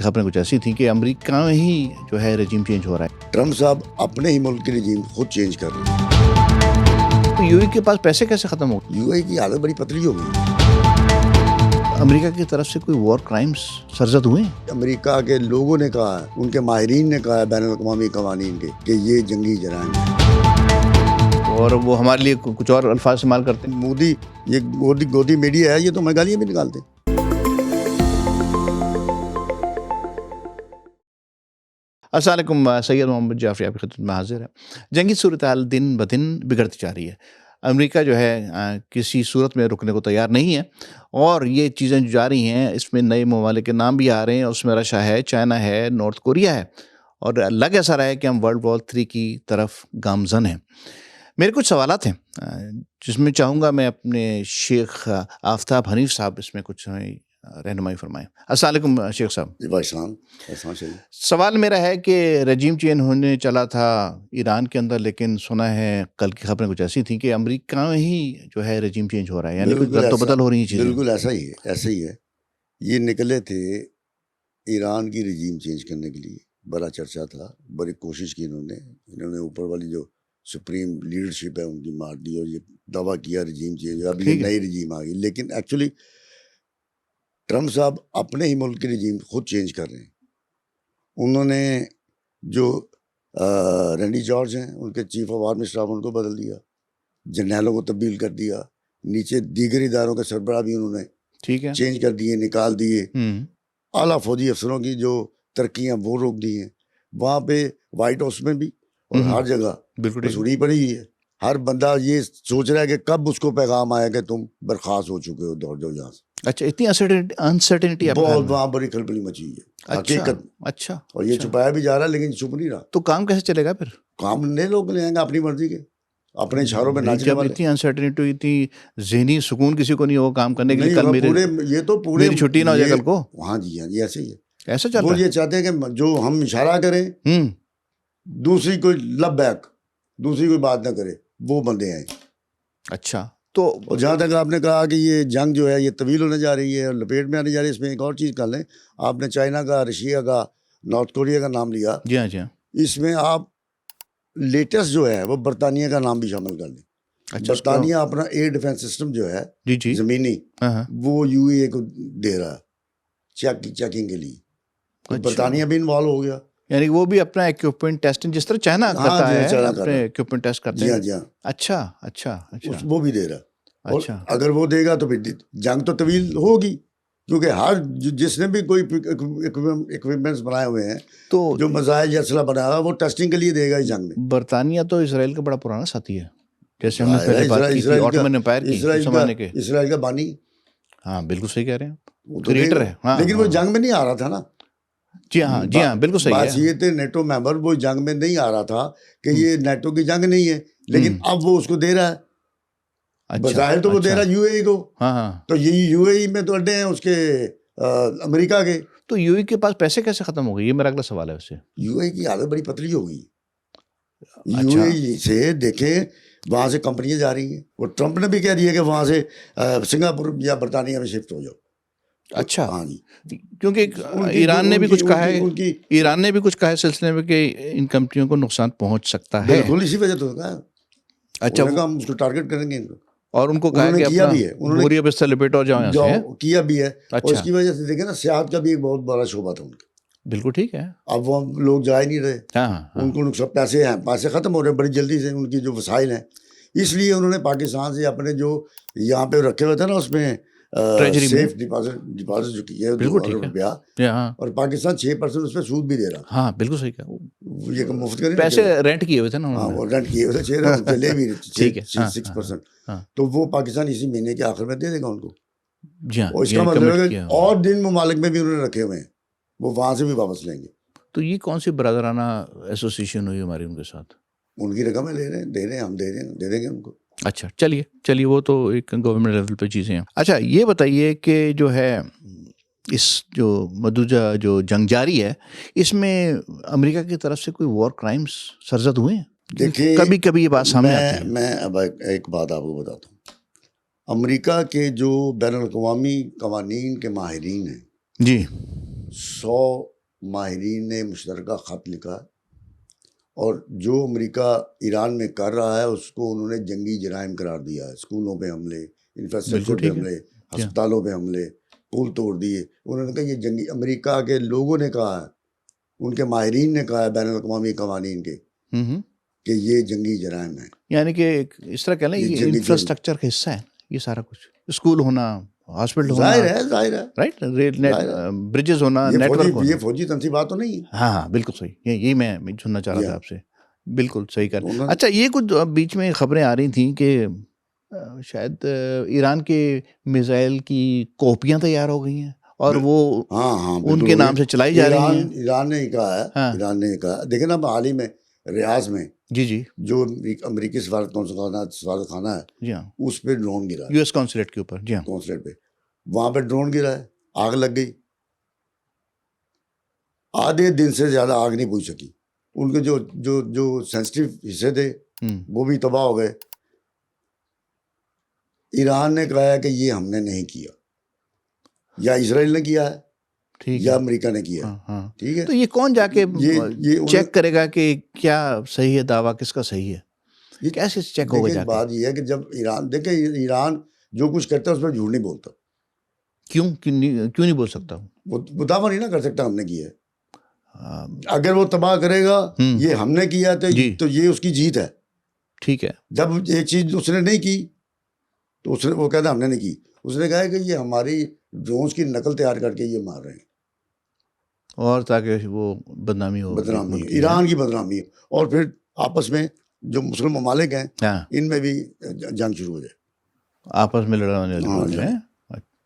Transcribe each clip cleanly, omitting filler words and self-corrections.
خبریں کچھ ایسی تھیں کہ امریکہ میں ہی جو ہے رجیم چینج ہو رہا ہے. ٹرمپ صاحب اپنے ہی ملک کی رجیم خود چینج کر رہے ہیں. تو یو اے کے پاس پیسے کیسے ختم ہو گئے؟ یو اے کی حالت بڑی پتلی ہو گئی. امریکہ کی طرف سے کوئی وار کرائمز سرزد ہوئے ہیں؟ امریکہ کے لوگوں نے کہا ہے، ان کے ماہرین نے کہا ہے بین الاقوامی قوانین کے کہ یہ جنگی جرائم ہیں. اور وہ ہمارے لیے کچھ اور الفاظ استعمال کرتے ہیں. مودی یہ گودی میڈیا ہے، یہ تو ہمیں گالیاں بھی نکالتے ہیں. السلام علیکم. سید محمد جعفری آپ کی خدمت میں حاضر ہے. جنگی صورتحال دن بدن بگڑتی جا رہی ہے. امریکہ جو ہے کسی صورت میں رکنے کو تیار نہیں ہے، اور یہ چیزیں جو جاری ہیں اس میں نئے ممالک کے نام بھی آ رہے ہیں. اس میں رشیا ہے، چائنا ہے، نارتھ کوریا ہے، اور لگ ایسا رہا ہے کہ ہم ورلڈ وار 3 کی طرف گامزن ہیں. میرے کچھ سوالات ہیں جس میں چاہوں گا میں اپنے شیخ آفتاب حنیف صاحب اس میں کچھ رہنمائی فرمائیں. السلام علیکم شیخ صاحب. جی بھائی احسان چاہیے. سوال میرا ہے کہ رجیم چینج ہونے چلا تھا ایران کے اندر، لیکن سنا ہے کل کی خبریں کچھ ایسی تھیں کہ امریکہ میں ہی جو ہے رجیم چینج ہو رہا ہے، یعنی کچھ رد و بدل ہو رہی ہیں چیزیں. بالکل ایسا ہی ہے. یہ نکلے تھے ایران کی رجیم چینج کرنے کے لیے، بڑا چرچا تھا، بڑی کوشش کی انہوں نے اوپر والی جو سپریم لیڈرشپ ہے ان کی مار دی، اور یہ دعویٰ کیا رجیم چینج، اب یہ نئی رجیم آ گئی. لیکن ایکچولی ٹرمپ صاحب اپنے ہی ملک کی رجیم خود چینج کر رہے ہیں. انہوں نے جو رینڈی جارج ہیں ان کے چیف آف آرمی اسٹاف ان کو بدل دیا، جرنیلوں کو تبدیل کر دیا، نیچے دیگر اداروں کے سربراہ بھی انہوں نے چینج کر دیے، نکال دیے. اعلیٰ فوجی افسروں کی جو ترقیاں وہ روک دی ہیں. وہاں پہ وائٹ ہاؤس میں بھی اور ہر جگہ سنی پڑی ہوئی ہے. ہر بندہ یہ سوچ رہا ہے کہ کب اس کو پیغام آیا کہ تم برخاست ہو چکے ہو، دوڑ جاؤ یہاں سے. اچھا، اتنی انسرٹنٹی بہت وہاں بڑی کھلبلی مچی ہوئی ہے حقیقت. اچھا، اور یہ چھپایا بھی جا رہا ہے لیکن چھپ نہیں رہا. تو کام کیسے چلے گا پھر؟ کام نئے لوگ لے آئیں گے اپنی مرضی کے، اپنے اشاروں پہ ناچنے والے. اتنی انسرٹنٹی ہوئی تھی، ذہنی سکون کسی کو نہیں ہو کام کرنے کے لیے. کل میری چھٹی نہ ہو جائے کل کو. ہاں جی یہ ایسے ہی ہے. ایسا چل رہا ہے. وہ یہ چاہتے ہیں کہ جو ہم اشارہ کریں دوسری کوئی لب بیک، دوسری کوئی بات نہ کرے، وہ بندے ہیں. اچھا، تو جہاں تک آپ نے کہا کہ یہ جنگ جو ہے یہ طویل ہونے جا رہی ہے اور لپیٹ میں آنے جا رہی ہے، اس میں ایک اور چیز کر لیں. آپ نے چائنا کا، رشیا کا، نارتھ کوریا کا نام لیا. جی ہاں. اس میں آپ لیٹسٹ جو ہے وہ برطانیہ کا نام بھی شامل کر لیں. برطانیہ اپنا ایئر ڈیفینس سسٹم جو ہے زمینی وہ یو اے کو دے رہا ہے چیکنگ کے لیے. برطانیہ بھی انوالو ہو گیا، یعنی وہ بھی اپنا ایکوپمنٹ ٹیسٹنگ جس طرح چائنا کرتا ہے اپنے ایکوپمنٹ ٹیسٹ کرتے ہیں. جی ہاں. اچھا وہ بھی دے رہا. اور اگر وہ دے گا تو پھر جنگ تو طویل ہوگی، کیونکہ ہر جس نے بھی کوئی اکوپمنٹس بنائے ہوئے ہیں تو جو میزائل یا اسلحہ بنایا ہوا وہ ٹیسٹنگ کے لیے دے گا اس جنگ میں. برطانیہ تو اسرائیل کا بڑا پرانا ساتھی ہے، جیسے ہم نے پہلے بات کی تھی آٹومن امپائر کی زمانے کے. اسرائیل کا بانی. ہاں بالکل صحیح کہہ رہے ہیں، کریٹر ہے. لیکن وہ جنگ میں نہیں آ رہا تھا نا. جی ہاں بالکل صحیح ہے. بات یہ تھے نیٹو ممبر وہ جنگ میں نہیں آ رہا تھا کہ یہ نیٹو کی جنگ نہیں ہے، لیکن اب وہ اس کو دے رہا ہے. بظاہر تو وہ دے رہا ہے یو اے کو. تو یہ یو اے میں تو اڈے ہیں اس کے امریکہ کے. تو یو اے کے پاس پیسے کیسے ختم ہو گئے، یہ میرا اگلا سوال ہے. اس سے یو اے کی حالت بڑی پتلی ہو گئی. یو اے سے دیکھیں وہاں سے کمپنیاں جا رہی ہیں، وہ ٹرمپ نے بھی کہہ دیا کہ وہاں سے سنگاپور یا برطانیہ میں شفٹ ہو جاؤ. اچھا. ہاں جی، کیونکہ ایران نے بھی کچھ کہا ہے سلسلے میں کہ ان کمپنیوں کو نقصان پہنچ سکتا ہے. بالکل اسی وجہ تو کہا. اچھا، ہم اس کو ٹارگیٹ کریں گے ان کو. اور ان کو کہا کہ کیا بھی ہے، انہوں نے بستر لپیٹ اور جاؤ کیا بھی ہے. اور اس کی وجہ سے دیکھیں نا سیاحت کا بھی ایک بہت بڑا شعبہ تھا ان کا. بالکل ٹھیک ہے. اب وہ لوگ جا ہی نہیں رہے. ان کو نقصان پیسے ختم ہو رہے ہیں بڑی جلدی سے، ان کی جو وسائل ہیں. اس لیے انہوں نے پاکستان سے اپنے جو یہاں پہ رکھے ہوئے تھے نا اس میں سیف ڈپازٹ جو کی ہے روپیہ، اور پاکستان 6% اس پہ سود بھی دے رہا. ہاں بالکل صحیح کہا. یہ مفت کا پیسے رینٹ کیے ہوئے تھے نا. ہاں وہ رینٹ کیے ہوئے تھے، چلے بھی 6%. تو وہ پاکستان اسی مہینے کے آخر میں دے دے گا ان کو. جی ہاں. اور اس کا مطلب ہے کہ اور دن ممالک میں بھی انہوں نے رکھے ہوئے ہیں، وہ وہاں سے بھی واپس لیں گے. تو یہ کون سی برادرانہ ایسوسیشن ہوئی ہماری ان کے ساتھ؟ ان کی رقمیں لے رہے ہیں، دے رہے ہیں، ہم دے دیں گے ان کو. اچھا چلیے وہ تو ایک گورنمنٹ لیول پہ چیزیں ہیں. اچھا یہ بتائیے کہ جو ہے اس جو مدوجہ جو جنگ جاری ہے اس میں امریکہ کی طرف سے کوئی وار کرائمز سرزد ہوئے ہیں؟ دیکھیں کبھی یہ بات سامنے آتی ہے. میں اب ایک بات آپ کو بتاتا ہوں. امریکہ کے جو بین الاقوامی قوانین کے ماہرین ہیں جی 100 ماہرین نے مشترکہ خط لکھا اور جو امریکہ ایران میں کر رہا ہے اس کو انہوں نے جنگی جرائم قرار دیا ہے. اسکولوں پہ حملے, انفراسٹرکچر پہ حملے, ہسپتالوں پہ حملے, پل توڑ دیے. انہوں نے کہا یہ جنگی, امریکہ کے لوگوں نے کہا ہے, ان کے ماہرین نے کہا ہے بین الاقوامی قوانین کے, کہ یہ جنگی جرائم ہیں. یعنی کہ اس طرح کہہ لیں یہ انفراسٹرکچر کا حصہ ہے یہ سارا کچھ, اسکول ہونا, ہاسپٹل ہونا, ظاہر ہے رائٹ, ریل نیٹ, برجز ہونا, نیٹ ورک ہونا. یہ فوجی تنصیبات تو نہیں ہے. ہاں بالکل صحیح, یہی میں سننا چاہ رہا تھا آپ سے. بالکل صحیح کر. اچھا یہ کچھ بیچ میں خبریں آ رہی تھیں کہ شاید ایران کے میزائل کی کاپیاں تیار ہو گئی ہیں اور وہ ان کے نام سے چلائی جا رہی ہیں. ایران نے کہا ہے, ایران نے کہا, دیکھیں نا حال ہی میں ریاض میں جی جو امریکی سفارت خانہ ہے, جی ہاں, اس پہ ڈرون گرا, یو ایس کونسلیٹ کے اوپر, جی ہاں, کونسلیٹ پہ, وہاں پہ ڈرون گرا ہے, آگ لگ گئی. آدھے دن سے زیادہ آگ نہیں پوچھ سکی. ان کے جو سینسٹیو حصے تھے وہ بھی تباہ ہو گئے. ایران نے کہا ہے کہ یہ ہم نے نہیں کیا, یا اسرائیل نے کیا ہے یا امریکہ نے کیا. ٹھیک ہے, تو یہ کون جا کے چیک کرے گا کہ کیا صحیح ہے دعویٰ, کس کا صحیح ہے, یہ کیسے چیک ہوگا جا کے؟ بات یہ ہے کہ جب ایران, دیکھیں ایران جو کچھ کرتا ہے اس پہ جھوٹ نہیں بولتا. کیوں نہیں بول سکتا؟ وہ دعویٰ نہیں نا کر سکتا ہم نے کیا ہے. اگر وہ تباہ کرے گا یہ ہم نے کیا تو یہ اس کی جیت ہے. ٹھیک ہے, جب ایک چیز اس نے نہیں کی تو وہ کہتا ہم نے نہیں کی. اس نے کہا کہ یہ ہماری ڈرونز کی نقل تیار کر کے یہ مار رہے ہیں, اور تاکہ وہ بدنامی ہو, ایران کی بدنامی ہو, اور پھر آپس میں جو مسلم ممالک ہیں ان میں بھی جنگ شروع ہو جائے, آپس میں لڑانے والے ہیں.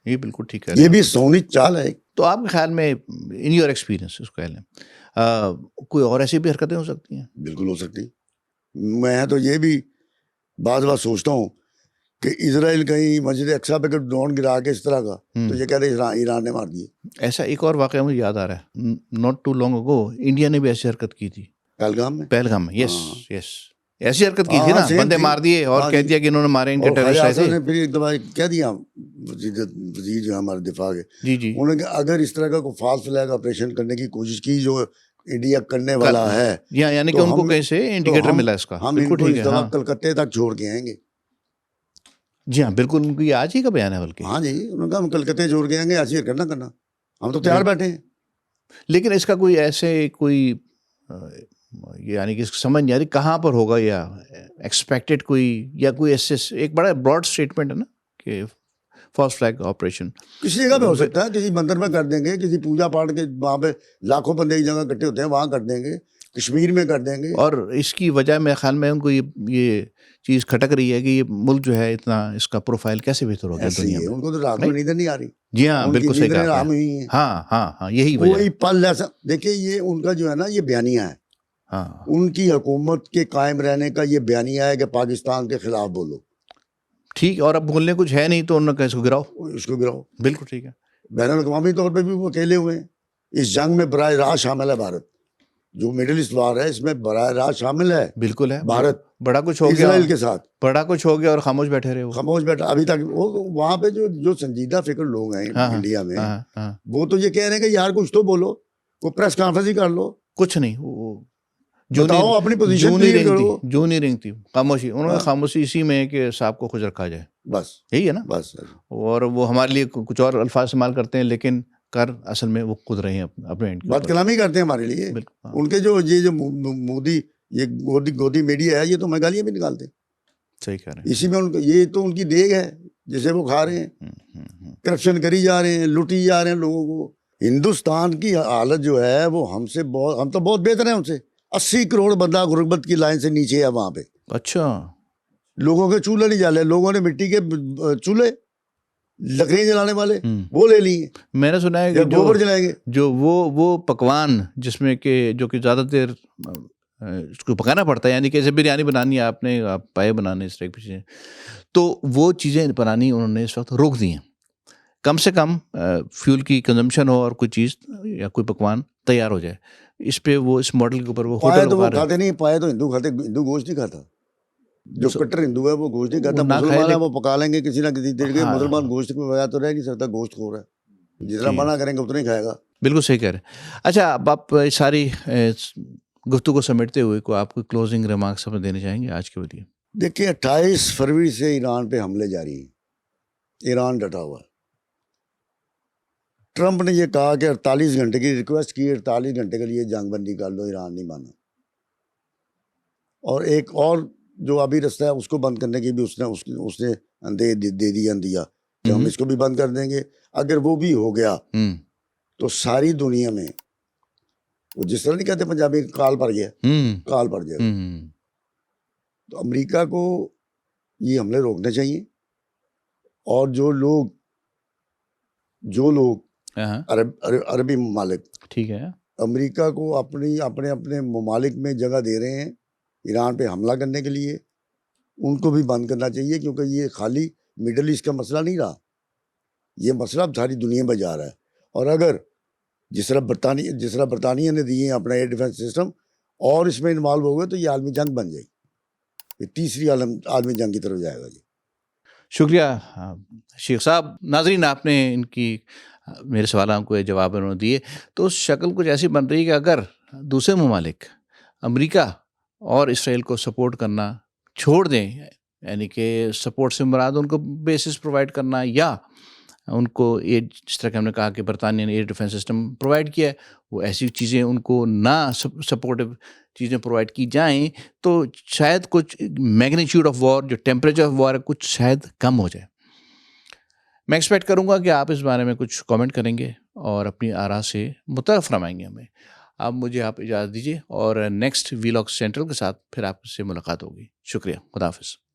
یہ بالکل ٹھیک ہے, یہ بھی سونی چال ہے. تو آپ کے خیال میں ان یور ایکسپیرینس اس کو کہہ لیں کوئی اور ایسی بھی حرکتیں ہو سکتی ہیں؟ بالکل ہو سکتی. میں تو یہ بھی بعض بات سوچتا ہوں کہ اسرائیل کہیں مسجد اقصیٰ پہ ڈرون گرا کے اس طرح کا, تو یہ کہتے ہیں ایران نے مار دیے. ایسا ایک اور واقعہ مجھے یاد آ رہا ہے, ناٹ ٹو لانگ اگو انڈیا نے بھی ایسی حرکت کی تھی پہلگام میں. یس ایسی حرکت کی تھی نا, بندے مار دیے اور کہہ دیا کہ انہوں نے مارے, ان کے ٹیررسٹ تھے. پھر ایک دفعہ کہہ دیا وزیر جو ہمارے دفاع کے, جی انہوں نے اگر اس طرح کا کوئی فالس فلیگ آپریشن کرنے کی کوشش کی جو انڈیا کرنے والا ہے, یعنی کہ ان کو کہیں سے انڈیکیٹر ملا اس کا, ہم ان کو اس دفعہ کلکتے تک چھوڑ کے آئیں گے. جی ہاں بالکل, ان کی آج ہی کا بیان ہے بلکہ. ہاں جی, انہوں نے کہا ہم کلکتے چھوڑ کے آئیں گے, ایسی کرنا ہم تو تیار بیٹھے ہیں. لیکن اس کا کوئی ایسے کوئی یعنی کہ سمجھ نہیں آ رہی کہاں پر ہوگا, یا ایکسپیکٹڈ کوئی, یا کوئی ایسے ایک بڑا براڈ اسٹیٹمنٹ ہے نا کہ فالس فلیگ آپریشن کسی جگہ پہ ہو سکتا ہے, کسی مندر میں کر دیں گے, کسی پوجا پاٹھ کے وہاں پہ لاکھوں بندے ایک جگہ اکٹھے ہوتے ہیں وہاں کر دیں گے, کشمیر میں کر دیں گے. اور اس کی وجہ میرے خیال میں ان کو یہ چیز کھٹک رہی ہے کہ یہ ملک جو ہے اتنا اس کا پروفائل کیسے بہتر ہو گیا دنیا میں. ان کو تو رات میں نیند نہیں آ رہی. جی ہاں بالکل صحیح کہا. ہاں یہی وجہ. کوئی پل ایسا, دیکھیں یہ ان کا جو ہے نا یہ بیانیہ ہے, ان کی حکومت کے قائم رہنے کا یہ بیانیہ ہے کہ پاکستان کے خلاف بولو. ٹھیک, اور اب بولنے کچھ ہے نہیں تو انہوں نے کہا اس کو گراؤ. بالکل ٹھیک ہے. بین الاقوامی طور پہ بھی وہ اکیلے ہوئے ہیں اس جنگ میں, براہ راست شامل ہے بھارت. جو مڈل ایسٹ وار ہے اس میں براہ راست شامل ہے. بالکل ہے, بھارت بڑا کچھ ہو گیا اسرائیل کے ساتھ, بڑا کچھ ہو گیا اور خاموش بیٹھے رہے. خاموش بیٹھا ابھی تک. وہاں پہ جو سنجیدہ فکر لوگ ہیں انڈیا میں, وہ تو یہ کہہ رہے ہیں کہ یار کچھ تو بولو, وہ پریس کانفرنس ہی کر لو. کچھ نہیں, بتاؤ اپنی پوزیشن کلیئر کرو. جو نہیں رنگتی خاموشی, انہوں نے خاموشی اسی میں کہ صاحب کو خوش رکھا جائے, بس یہی ہے نا. بس, اور وہ ہمارے لیے کچھ اور الفاظ استعمال کرتے ہیں لیکن کر اصل میں وہ خود رہے ہیں اپنے بات کلامی کرتے ہیں ہمارے لیے. ان کے جو مودی یہ گودی میڈیا ہے, یہ تو گالیاں بھی نکالتے ہیں. صحیح کہہ رہے ہیں. اسی میں یہ تو ان کی دیگ ہے جسے وہ کھا رہے ہیں. کرپشن کری جا رہے ہیں, لوٹی جا رہے ہیں لوگوں کو. ہندوستان کی حالت جو ہے وہ ہم تو بہت بہتر ہیں ان سے. 80 کروڑ بندہ غربت کی لائن سے نیچے ہے وہاں پہ. اچھا, لوگوں کے چولہے نہیں جالے, لوگوں نے مٹی کے چولہے لکڑیاں جلانے والے وہ لے لیے. میں نے سنا ہے کہ گوبر جلائیں گے, جو وہ پکوان جس میں کہ جو کہ زیادہ دیر اس کو پکانا پڑتا ہے, یعنی کہ جیسے بریانی بنانی ہے آپ نے, آپ پائے بنانے اس طرح کی چیزیں, تو وہ چیزیں بنانی انہوں نے اس وقت روک دی ہیں. کم سے کم فیول کی کنزمپشن ہو اور کوئی چیز یا کوئی پکوان تیار ہو جائے. اس پہ وہ اس ماڈل کے اوپر وہ پائے تو وہ کھاتے نہیں. پائے تو ہندو کھاتے, ہندو گوشت نہیں کھاتا. جو کٹر ہندو ہے وہ گوشت نہیں کھاتا. مسلمان ہے وہ پکا لیں گے کسی نہ کسی طریقے. مسلمان گوشت کے بغیر تو رہ نہیں سکتا, گوشت خور ہے. جتنا جی منع کریں گے اتنا ہی کھائے گا. بالکل صحیح کہہ رہے ہیں. اچھا اب آپ ساری گفتگو سمیٹتے ہوئے کو آپ کو کلوزنگ ریمارکس اپنے دینے چاہیں گے آج کے لیے؟ دیکھیے 28 فروری سے ایران پہ حملے جاری ہیں. ایران ڈٹا ہوا ہے. ٹرمپ نے یہ کہا کہ 48 گھنٹے کی ریکویسٹ کی, 48 گھنٹے کے لیے جنگ بندی کر لو, ایران نہیں مانا. اور ایک اور جو ابھی رستہ ہے اس کو بند کرنے کی بھی اس نے دے دیا کہ ہم اس کو بھی بند کر دیں گے. اگر وہ بھی ہو گیا تو ساری دنیا میں وہ جس طرح نہیں کہتے پنجابی کال پڑ گیا, کال پڑ جائے گا. تو امریکہ کو یہ حملے روکنے چاہیے. اور جو لوگ عربی ممالک ٹھیک ہے امریکہ کو اپنے ممالک میں جگہ دے رہے ہیں ایران پہ حملہ کرنے کے لیے, ان کو بھی بند کرنا چاہیے. کیونکہ یہ خالی مڈل ایسٹ کا مسئلہ نہیں رہا, یہ مسئلہ ساری دنیا میں جا رہا ہے. اور اگر جس طرح برطانیہ نے دیے ہیں اپنا ایئر ڈیفنس سسٹم, اور اس میں انوالو ہو گئے تو یہ عالمی جنگ بن جائے گی, یہ تیسری عالمی جنگ کی طرف جائے گا. جی شکریہ شیخ صاحب. ناظرین آپ نے ان کی میرے سوالوں کو جواب انہوں نے دیے. تو شکل کچھ ایسی بن رہی ہے کہ اگر دوسرے ممالک امریکہ اور اسرائیل کو سپورٹ کرنا چھوڑ دیں, یعنی کہ سپورٹ سے مراد ان کو بیسس پرووائڈ کرنا, یا ان کو یہ جس طرح کہ ہم نے کہا کہ برطانیہ نے ایئر ڈیفنس سسٹم پرووائڈ کیا ہے, وہ ایسی چیزیں ان کو نہ سپورٹو چیزیں پرووائڈ کی جائیں تو شاید کچھ میگنیچیوڈ آف وار, جو ٹیمپریچر آف وار ہے, کچھ شاید کم ہو جائے. میں ایکسپیکٹ کروں گا کہ آپ اس بارے میں کچھ کامنٹ کریں گے اور اپنی آراء سے متعارف فرمائیں گے ہمیں. اب مجھے آپ اجازت دیجیے اور نیکسٹ ویلاگ سینٹرل کے ساتھ پھر آپ سے ملاقات ہوگی. شکریہ. خدا حافظ.